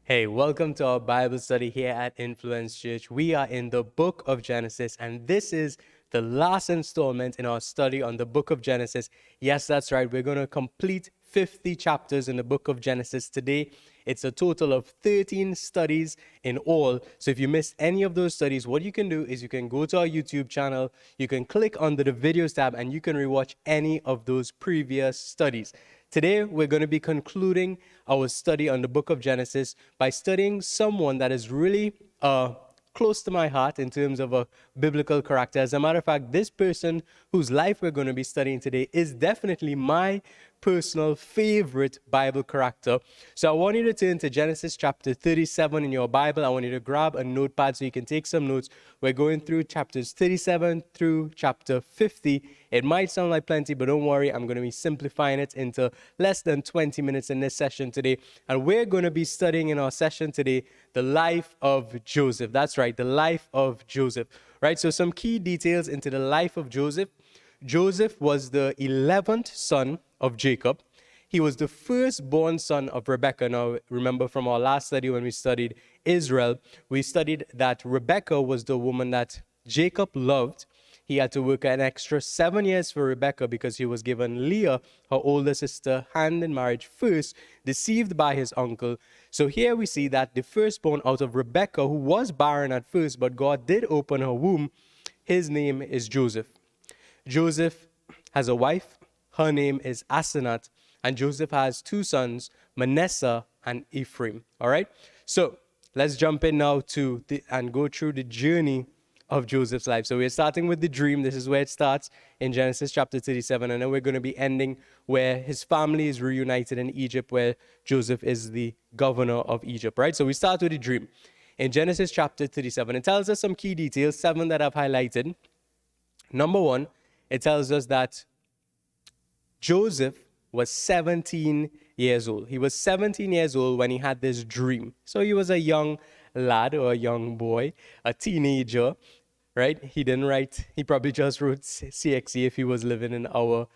Hey, welcome to our Bible study here at Influence Church. We are in the book of Genesis, and this is the last installment in our study on the book of Genesis. Yes, that's right. We're going to complete 50 chapters in the book of Genesis today. It's a total of 13 studies in all. So if you missed any of those studies, what you can do is you can go to our YouTube channel, you can click under the videos tab, and you can rewatch any of those previous studies. Today, we're going to be concluding our study on the book of Genesis by studying someone that is really close to my heart in terms of a biblical character. As a matter of fact, this person whose life we're going to be studying today is definitely my personal favorite Bible character. So I want you to turn to Genesis chapter 37 in your Bible. I want you to grab a notepad so you can take some notes. We're going through chapters 37 through chapter 50. It might sound like plenty, but don't worry. I'm going to be simplifying it into less than 20 minutes in this session today. And we're going to be studying in our session today the life of Joseph. That's right, the life of Joseph. Right, so some key details into the life of Joseph. Joseph was the 11th son of Jacob. He was the firstborn son of Rebekah. Now, remember from our last study when we studied Israel, we studied that Rebekah was the woman that Jacob loved. He had to work an extra 7 years for Rebekah because he was given Leah, her older sister, hand in marriage first, deceived by his uncle. So here we see that the firstborn out of Rebekah, who was barren at first, but God did open her womb, his name is Joseph. Joseph has a wife. Her name is Asenath. And Joseph has two sons, Manasseh and Ephraim. All right? So let's jump in now and go through the journey of Joseph's life. So we're starting with the dream. This is where it starts in Genesis chapter 37. And then we're going to be ending where his family is reunited in Egypt, where Joseph is the governor of Egypt. Right? So we start with the dream. In Genesis chapter 37, it tells us some key details, 7 that I've highlighted. Number 1, it tells us that Joseph was 17 years old. He was 17 years old when he had this dream. So he was a young lad or a young boy, a teenager, right? He probably just wrote CXE if he was living in our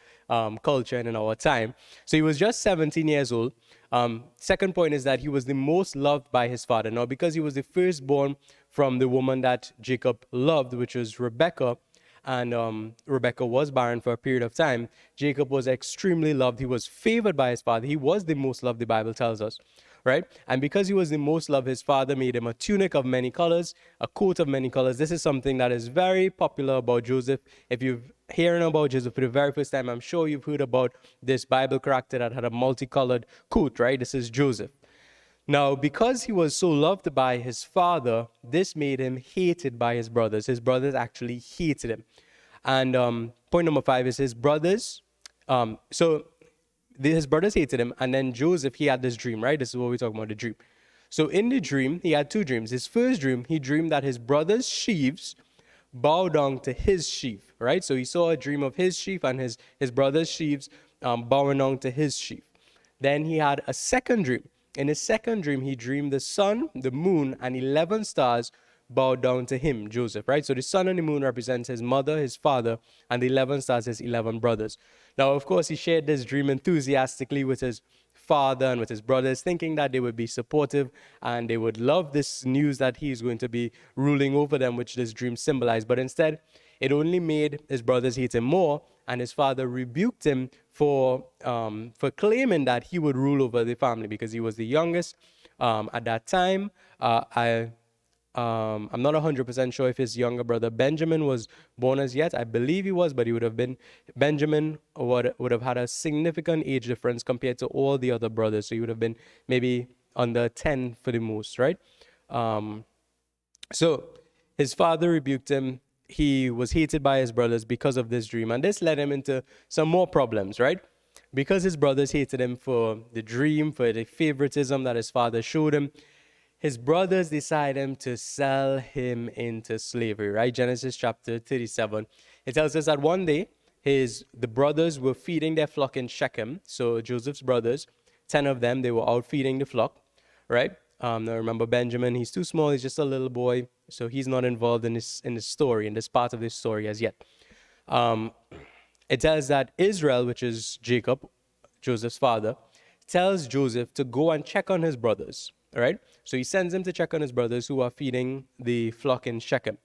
culture and in our time. So he was just 17 years old. Second point is that he was the most loved by his father. Now, because he was the firstborn from the woman that Jacob loved, which was Rebekah, and Rebekah was barren for a period of time, Jacob was extremely loved. He was favored by his father. He was the most loved, the Bible tells us, right? And because he was the most loved, his father made him a tunic of many colors, a coat of many colors. This is something that is very popular about Joseph. If you've hearing about Joseph for the very first time, I'm sure you've heard about this Bible character that had a multicolored coat, right? This is Joseph. Now, because he was so loved by his father, this made him hated by his brothers. His brothers actually hated him. And point number 5 is his brothers. His brothers hated him. And then Joseph, he had this dream, right? This is what we're talking about, the dream. So in the dream, he had 2 dreams. His first dream, he dreamed that his brothers' sheaves bow down to his sheaf, right? So he saw a dream of his sheaf and his brothers' sheaves bowing down to his sheaf. Then he had a second dream. In his second dream, he dreamed the sun, the moon, and 11 stars bowed down to him, Joseph, right? So the sun and the moon represents his mother, his father, and the 11 stars, his 11 brothers. Now, of course, he shared this dream enthusiastically with his father and with his brothers, thinking that they would be supportive and they would love this news that he's going to be ruling over them, which this dream symbolized. But instead, it only made his brothers hate him more, and his father rebuked him for claiming that he would rule over the family because he was the youngest at that time. I'm not 100% sure if his younger brother Benjamin was born as yet. I believe he was, but he would have been, Benjamin would have had a significant age difference compared to all the other brothers. So he would have been maybe under 10 for the most, right? So his father rebuked him. He was hated by his brothers because of this dream. And this led him into some more problems, right? Because his brothers hated him for the dream, for the favoritism that his father showed him, his brothers decided to sell him into slavery, right? Genesis chapter 37. It tells us that one day, the brothers were feeding their flock in Shechem. So Joseph's brothers, 10 of them, they were out feeding the flock, right? Now remember Benjamin, he's too small, he's just a little boy, so he's not involved in this story, in this part of this story as yet. It tells that Israel, which is Jacob, Joseph's father, tells Joseph to go and check on his brothers. All right. So he sends him to check on his brothers who are feeding the flock in Shechem.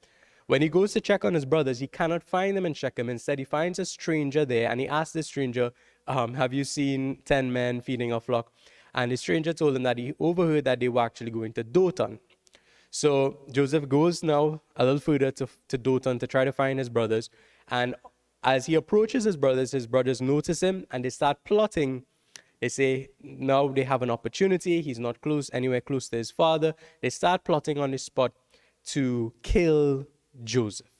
When he goes to check on his brothers, he cannot find them in Shechem. Instead, he finds a stranger there and he asks the stranger, have you seen 10 men feeding a flock? And the stranger told him that he overheard that they were actually going to Dothan. So Joseph goes now a little further to Dothan to try to find his brothers. And as he approaches his brothers notice him and they start plotting. They say now they have an opportunity. He's not anywhere close to his father. They start plotting on the spot to kill Joseph.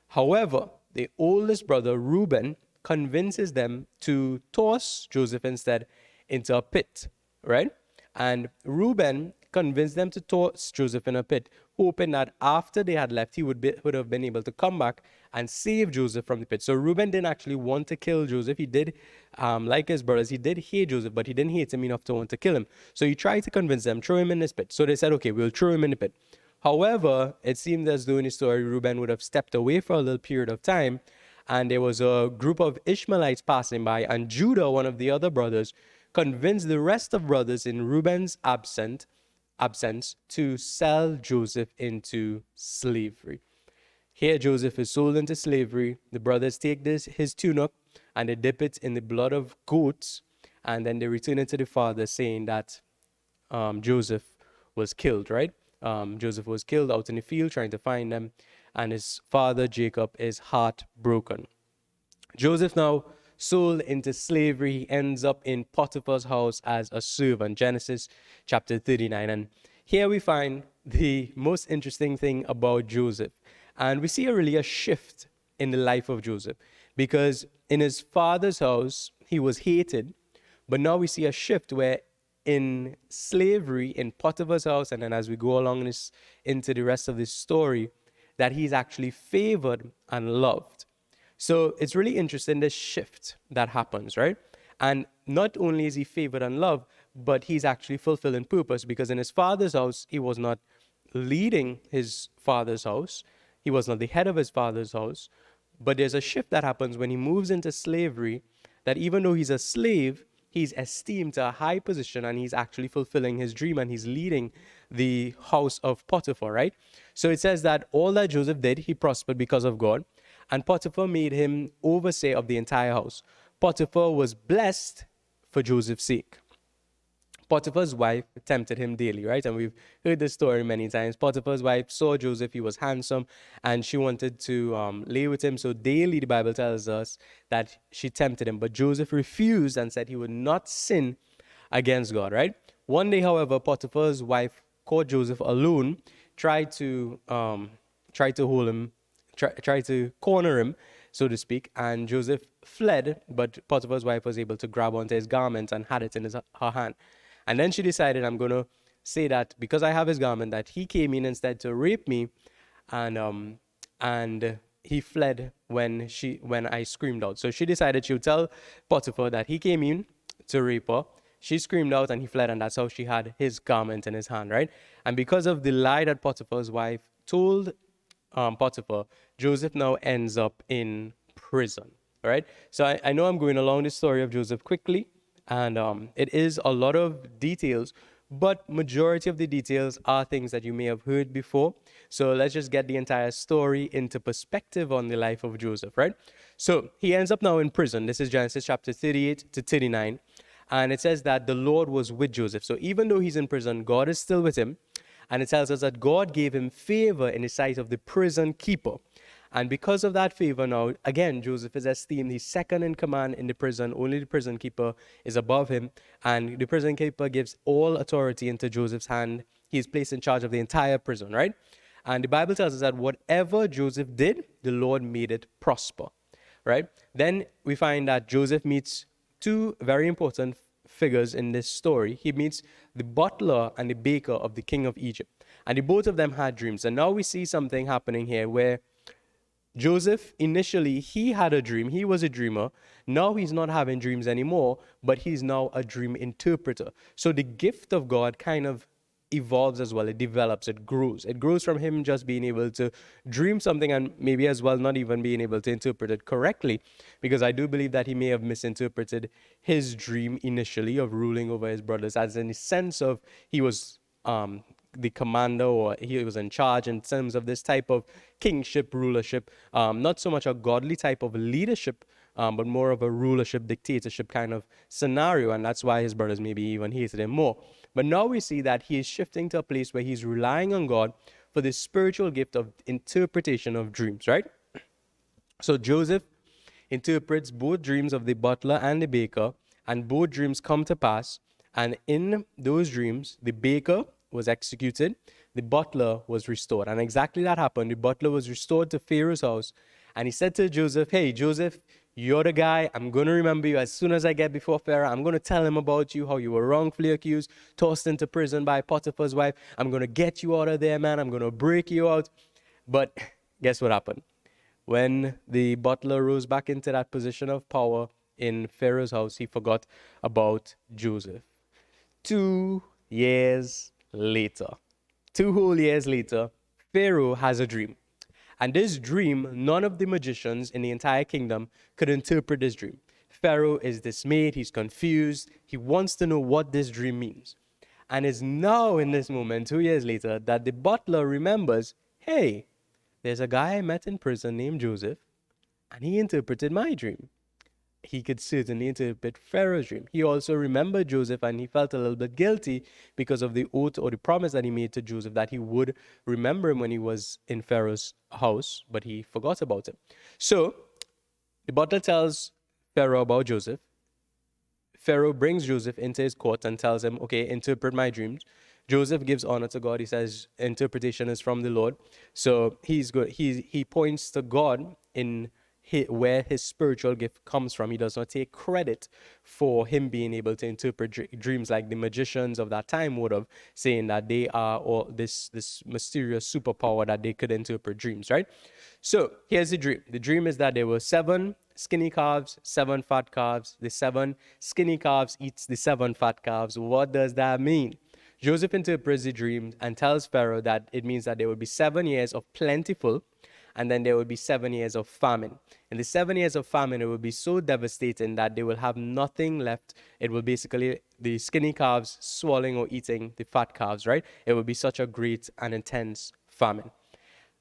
However, the oldest brother, Reuben, convinces them to toss Joseph instead into a pit, right? And Reuben convinced them to toss Joseph in a pit, hoping that after they had left, he would have been able to come back and save Joseph from the pit. So Reuben didn't actually want to kill Joseph. He did, like his brothers, he did hate Joseph, but he didn't hate him enough to want to kill him. So he tried to convince them, throw him in this pit. So they said, okay, we'll throw him in the pit. However, it seemed as though in the story, Reuben would have stepped away for a little period of time, and there was a group of Ishmaelites passing by, and Judah, one of the other brothers, convinced the rest of brothers in Reuben's absence to sell Joseph into slavery. Here, Joseph is sold into slavery. The brothers take his tunic and they dip it in the blood of goats, and then they return it to the father, saying that Joseph was killed, right? Joseph was killed out in the field trying to find them, and his father, Jacob, is heartbroken. Joseph now sold into slavery, he ends up in Potiphar's house as a servant, Genesis chapter 39. And here we find the most interesting thing about Joseph. And we see really a shift in the life of Joseph, because in his father's house, he was hated. But now we see a shift where in slavery, in Potiphar's house, and then as we go along into the rest of this story, that he's actually favored and loved. So it's really interesting, this shift that happens, right? And not only is he favored and loved, but he's actually fulfilling purpose, because in his father's house, he was not leading his father's house. He was not the head of his father's house. But there's a shift that happens when he moves into slavery, that even though he's a slave, he's esteemed to a high position, and he's actually fulfilling his dream, and he's leading the house of Potiphar, right? So it says that all that Joseph did, he prospered because of God. And Potiphar made him overseer of the entire house. Potiphar was blessed for Joseph's sake. Potiphar's wife tempted him daily, right? And we've heard this story many times. Potiphar's wife saw Joseph, he was handsome, and she wanted to lay with him. So daily, the Bible tells us that she tempted him. But Joseph refused and said he would not sin against God, right? One day, however, Potiphar's wife caught Joseph alone, tried to hold him, try to corner him, so to speak, and Joseph fled, but Potiphar's wife was able to grab onto his garment and had it in her hand. And then she decided, I'm going to say that because I have his garment, that he came in instead to rape me, and he fled when I screamed out. So she decided she would tell Potiphar that he came in to rape her. She screamed out and he fled, and that's how she had his garment in his hand, right? And because of the lie that Potiphar's wife told Potiphar, Joseph now ends up in prison, right? So I know I'm going along the story of Joseph quickly, and it is a lot of details, but majority of the details are things that you may have heard before. So let's just get the entire story into perspective on the life of Joseph, right? So he ends up now in prison. This is Genesis chapter 38 to 39. And it says that the Lord was with Joseph. So even though he's in prison, God is still with him. And it tells us that God gave him favor in the sight of the prison keeper. And because of that favor now, again, Joseph is esteemed. He's second in command in the prison. Only the prison keeper is above him. And the prison keeper gives all authority into Joseph's hand. He's placed in charge of the entire prison, right? And the Bible tells us that whatever Joseph did, the Lord made it prosper, right? Then we find that Joseph meets two very important figures in this story. He meets the butler and the baker of the king of Egypt. And the both of them had dreams. And now we see something happening here where Joseph, initially, he had a dream. He was a dreamer. Now he's not having dreams anymore, but he's now a dream interpreter. So the gift of God kind of evolves as well. It develops, it grows. It grows from him just being able to dream something and maybe as well not even being able to interpret it correctly. Because I do believe that he may have misinterpreted his dream initially of ruling over his brothers as in the sense of he was the commander or he was in charge in terms of this type of kingship, rulership, not so much a godly type of leadership, but more of a rulership, dictatorship kind of scenario. And that's why his brothers maybe even hated him more. But now we see that he is shifting to a place where he's relying on God for the spiritual gift of interpretation of dreams, right? So Joseph interprets both dreams of the butler and the baker, and both dreams come to pass. And in those dreams, the baker was executed, the butler was restored. And exactly that happened. The butler was restored to Pharaoh's house. And he said to Joseph, hey, Joseph, you're the guy. I'm going to remember you as soon as I get before Pharaoh. I'm going to tell him about you, how you were wrongfully accused, tossed into prison by Potiphar's wife. I'm going to get you out of there, man. I'm going to break you out. But guess what happened? When the butler rose back into that position of power in Pharaoh's house, he forgot about Joseph. 2 years later, 2 whole years later, Pharaoh has a dream. And this dream, none of the magicians in the entire kingdom could interpret this dream. Pharaoh is dismayed, he's confused, he wants to know what this dream means. And it's now in this moment, 2 years later, that the butler remembers, hey, there's a guy I met in prison named Joseph, and he interpreted my dream. He could certainly interpret Pharaoh's dream. He also remembered Joseph, and he felt a little bit guilty because of the oath or the promise that he made to Joseph that he would remember him when he was in Pharaoh's house, but he forgot about him. So the butler tells Pharaoh about Joseph. Pharaoh brings Joseph into his court and tells him, okay, interpret my dreams. Joseph gives honor to God. He says interpretation is from the Lord. So he's good. He points to God in where his spiritual gift comes from. He does not take credit for him being able to interpret dreams like the magicians of that time would have, saying that they are all this mysterious superpower that they could interpret dreams, right? So here's the dream. The dream is that there were 7 skinny calves, 7 fat calves. The 7 skinny calves eats the 7 fat calves. What does that mean? Joseph interprets the dream and tells Pharaoh that it means that there will be 7 years of plentiful, and then there will be 7 years of famine. In the 7 years of famine, it will be so devastating that they will have nothing left. It will basically, the skinny calves swallowing or eating the fat calves, right? It will be such a great and intense famine.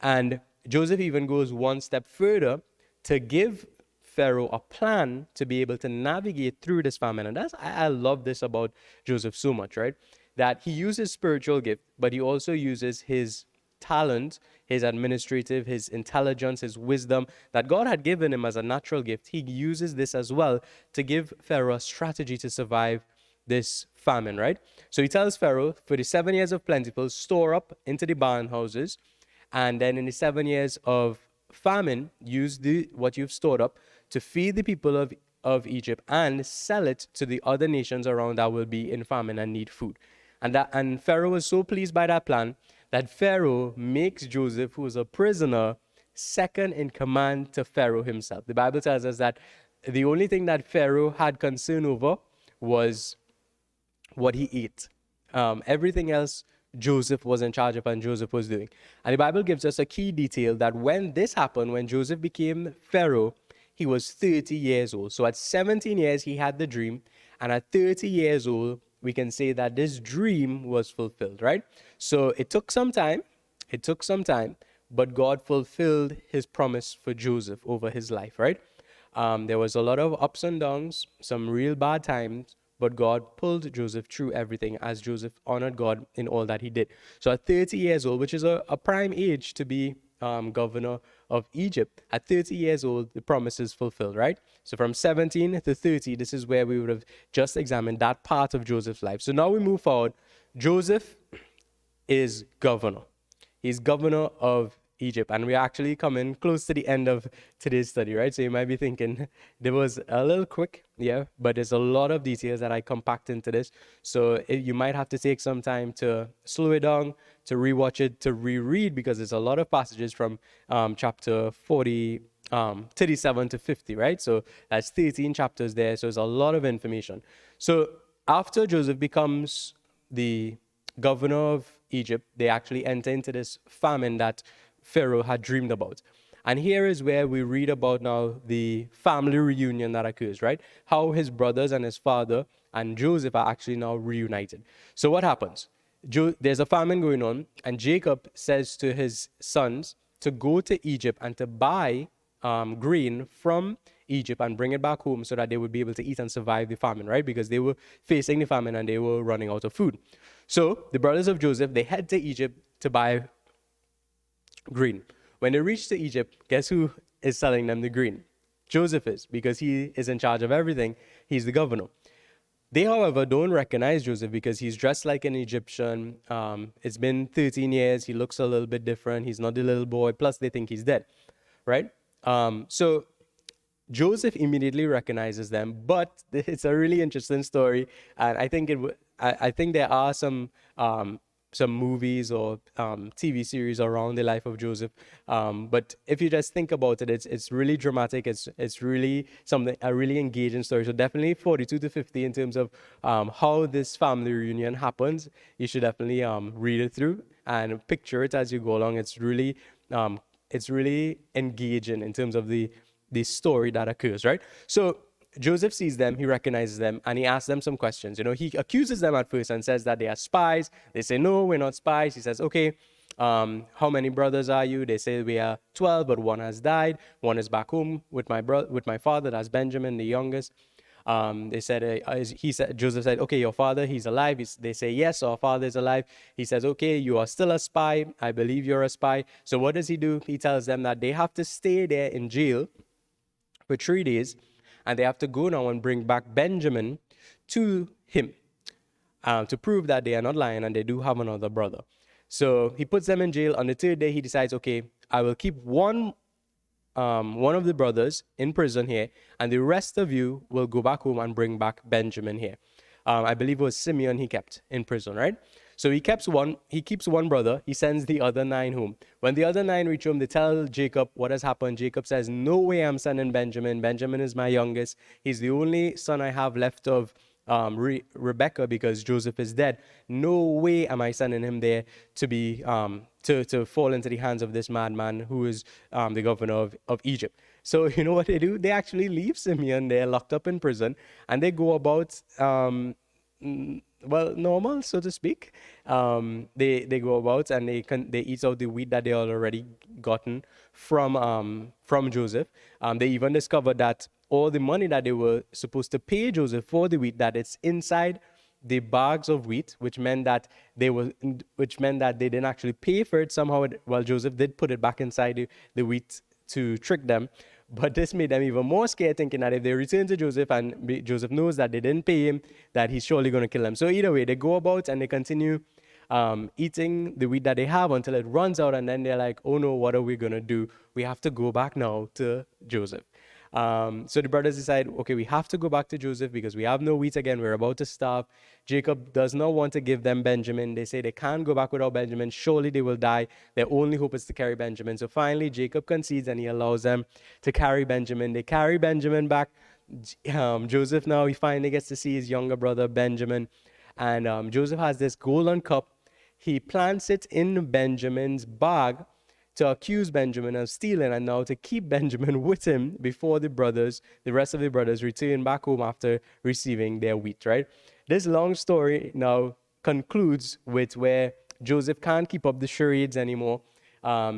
And Joseph even goes one step further to give Pharaoh a plan to be able to navigate through this famine. And I love this about Joseph so much, right? That he uses spiritual gift, but he also uses his talent, his administrative, his intelligence, his wisdom that God had given him as a natural gift. He uses this as well to give Pharaoh a strategy to survive this famine, right? So he tells Pharaoh, for the 7 years of plentiful, store up into the barn houses, and then in the 7 years of famine, use what you've stored up to feed the people of Egypt and sell it to the other nations around that will be in famine and need food. And Pharaoh was so pleased by that plan that Pharaoh makes Joseph, who was a prisoner, second in command to Pharaoh himself. The Bible tells us that the only thing that Pharaoh had concern over was what he ate. Everything else Joseph was in charge of and Joseph was doing. And the Bible gives us a key detail that when this happened, when Joseph became Pharaoh, he was 30 years old. So at 17 years, he had the dream. And at 30 years old, we can say that this dream was fulfilled, right? So it took some time. It took some time, but God fulfilled his promise for Joseph over his life, right? There was a lot of ups and downs, some real bad times, but God pulled Joseph through everything as Joseph honored God in all that he did. So at 30 years old, which is a prime age to be governor of Egypt, at 30 years old, the promise is fulfilled, right? So from 17 to 30, this is where we would have just examined that part of Joseph's life. So now we move forward. Joseph is governor. He's governor of Egypt. And we're actually coming close to the end of today's study, right? So you might be thinking, there was a little quick, yeah, but there's a lot of details that I compact into this. So you might have to take some time to slow it down, to rewatch it, to reread, because there's a lot of passages from chapter 37 to 50, right? So that's 13 chapters there. So there's a lot of information. So after Joseph becomes the governor of Egypt, they actually enter into this famine that Pharaoh had dreamed about. And here is where we read about now the family reunion that occurs, right? How his brothers and his father and Joseph are actually now reunited. So what happens? There's a famine going on, and Jacob says to his sons to go to Egypt and to buy grain from Egypt and bring it back home so that they would be able to eat and survive the famine, right? Because they were facing the famine and they were running out of food. So the brothers of Joseph, they head to Egypt to buy green. When they reach to Egypt, guess who is selling them the green? Joseph is, because he is in charge of everything. He's the governor. They, however, don't recognize Joseph because he's dressed like an Egyptian. It's been 13 years. He looks a little bit different. He's not the little boy. Plus, they think he's dead, right? So Joseph immediately recognizes them, but it's a really interesting story, and I think I think there are some movies or TV series around the life of Joseph. But if you just think about it, it's really dramatic. It's really something, a really engaging story. So definitely 42 to 50 in terms of how this family reunion happens. You should definitely read it through and picture it as you go along. It's really engaging in terms of the story that occurs, right? So Joseph sees them, he recognizes them, and he asks them some questions. He accuses them at first and says that they are spies. They say, no, we're not spies. He says, okay, how many brothers are you? They say we are 12, but one has died. One is back home with my father. That's Benjamin, the youngest. They said, Joseph said, okay, your father, he's alive. They say, yes, our father is alive. He says, okay, you are still a spy. I believe you're a spy. So what does he do? He tells them that they have to stay there in jail for 3 days, and they have to go now and bring back Benjamin to him to prove that they are not lying and they do have another brother. So he puts them in jail. On the third day, he decides, okay, I will keep one of the brothers in prison here, and the rest of you will go back home and bring back Benjamin here. I believe it was Simeon he kept in prison, right? So he keeps one brother, he sends the other 9 home. When the other 9 reach home, they tell Jacob what has happened. Jacob says, no way I'm sending Benjamin. Benjamin is my youngest. He's the only son I have left of Rebecca because Joseph is dead. No way am I sending him there to be to fall into the hands of this madman who is the governor of Egypt. So you know what they do? They actually leave Simeon there locked up in prison, and they go about normal, so to speak. They go about and they eat out the wheat that they had already gotten from Joseph. They even discovered that all the money that they were supposed to pay Joseph for the wheat, that it's inside the bags of wheat, which meant that they didn't actually pay for it somehow. Joseph did put it back inside the wheat to trick them. But this made them even more scared, thinking that if they return to Joseph and Joseph knows that they didn't pay him, that he's surely going to kill them. So either way, they go about and they continue eating the wheat that they have until it runs out. And then they're like, oh no, what are we going to do? We have to go back now to Joseph. So the brothers decide, okay, we have to go back to Joseph because we have no wheat again. We're about to starve. Jacob does not want to give them Benjamin. They say they can't go back without Benjamin. Surely they will die. Their only hope is to carry Benjamin. So finally, Jacob concedes and he allows them to carry Benjamin. They carry Benjamin back. Joseph now, he finally gets to see his younger brother, Benjamin. And Joseph has this golden cup. He plants it in Benjamin's bag to accuse Benjamin of stealing and now to keep Benjamin with him before the rest of the brothers return back home after receiving their wheat, right? This long story now concludes with where Joseph can't keep up the charades anymore.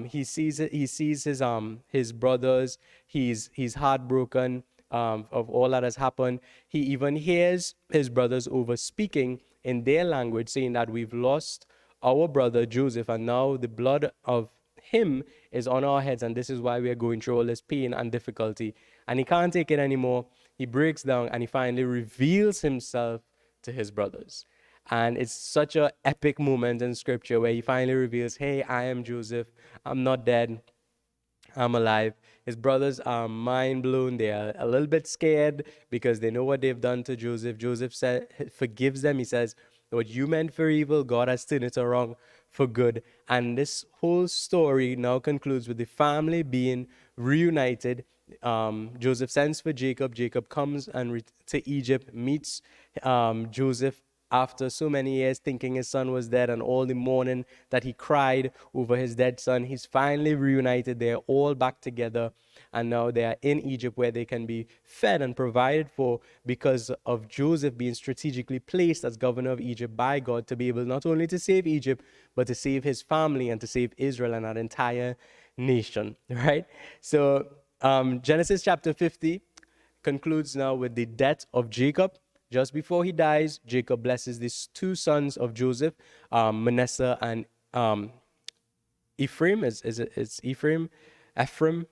He sees his brothers. He's heartbroken of all that has happened. He even hears his brothers over speaking in their language, saying that we've lost our brother Joseph, and now the blood of him is on our heads, and this is why we are going through all this pain and difficulty. And he can't take it anymore. He breaks down and he finally reveals himself to his brothers. And it's such an epic moment in scripture where he finally reveals, hey, I am Joseph. I'm not dead. I'm alive. His brothers are mind blown. They are a little bit scared because they know what they've done to Joseph. Joseph forgives them. He says, what you meant for evil, God has turned it around for good. And this whole story now concludes with the family being reunited. Joseph sends for Jacob. Jacob comes to Egypt, meets Joseph after so many years thinking his son was dead and all the mourning that he cried over his dead son, he's finally reunited. They're all back together, and now they are in Egypt where they can be fed and provided for because of Joseph being strategically placed as governor of Egypt by God to be able not only to save Egypt, but to save his family and to save Israel and that entire nation, right? So Genesis chapter 50 concludes now with the death of Jacob. Just before he dies, Jacob blesses these two sons of Joseph, Manasseh and Ephraim. It's Ephraim? Ephraim?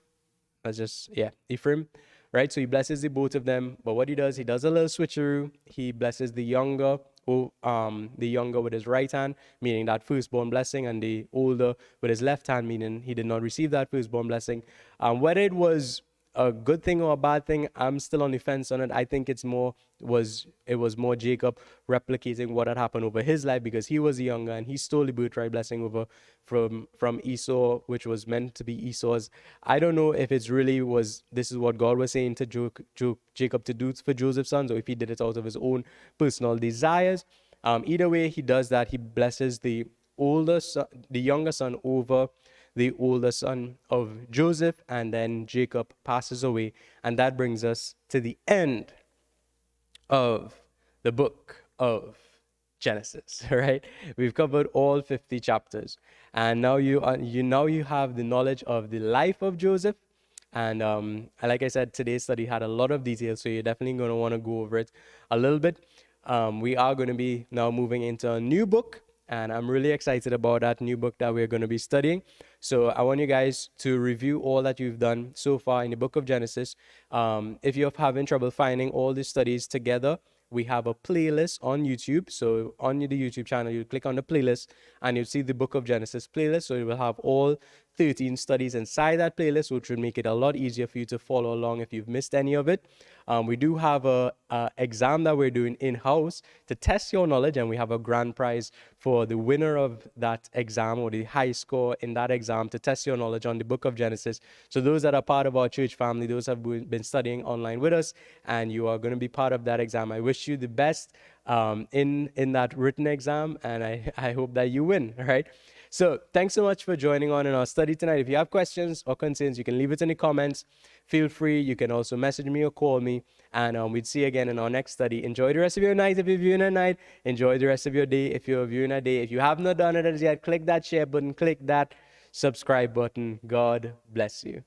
That's just, yeah, Ephraim, right? So he blesses the both of them. But what he does a little switcheroo. He blesses the younger with his right hand, meaning that firstborn blessing, and the older with his left hand, meaning he did not receive that firstborn blessing. Whether it was a good thing or a bad thing, I'm still on the fence on it. I think it was more Jacob replicating what had happened over his life because he was younger and he stole the birthright blessing over from Esau, which was meant to be Esau's. I don't know if it's really was this is what God was saying to Jacob to do for Joseph's sons, or if he did it out of his own personal desires. Either way, he does that. He blesses the younger son over the older son of Joseph, and then Jacob passes away. And that brings us to the end of the book of Genesis, right? We've covered all 50 chapters. And now you have the knowledge of the life of Joseph. And like I said, today's study had a lot of details, so you're definitely going to want to go over it a little bit. We are going to be now moving into a new book, and I'm really excited about that new book that we're going to be studying. So I want you guys to review all that you've done so far in the book of Genesis. If you're having trouble finding all the studies together, we have a playlist on YouTube. So on the YouTube channel, you click on the playlist and you'll see the book of Genesis playlist. So it will have all 13 studies inside that playlist, which would make it a lot easier for you to follow along if you've missed any of it. We do have a exam that we're doing in-house to test your knowledge, and we have a grand prize for the winner of that exam, or the high score in that exam, to test your knowledge on the book of Genesis. So those that are part of our church family, those have been studying online with us, and you are going to be part of that exam. I wish you the best in that written exam, and I hope that you win, all right? So thanks so much for joining on in our study tonight. If you have questions or concerns, you can leave it in the comments. Feel free. You can also message me or call me, and we'd see you again in our next study. Enjoy the rest of your night if you're viewing at night. Enjoy the rest of your day if you're viewing at day. If you have not done it as yet, click that share button, click that subscribe button. God bless you.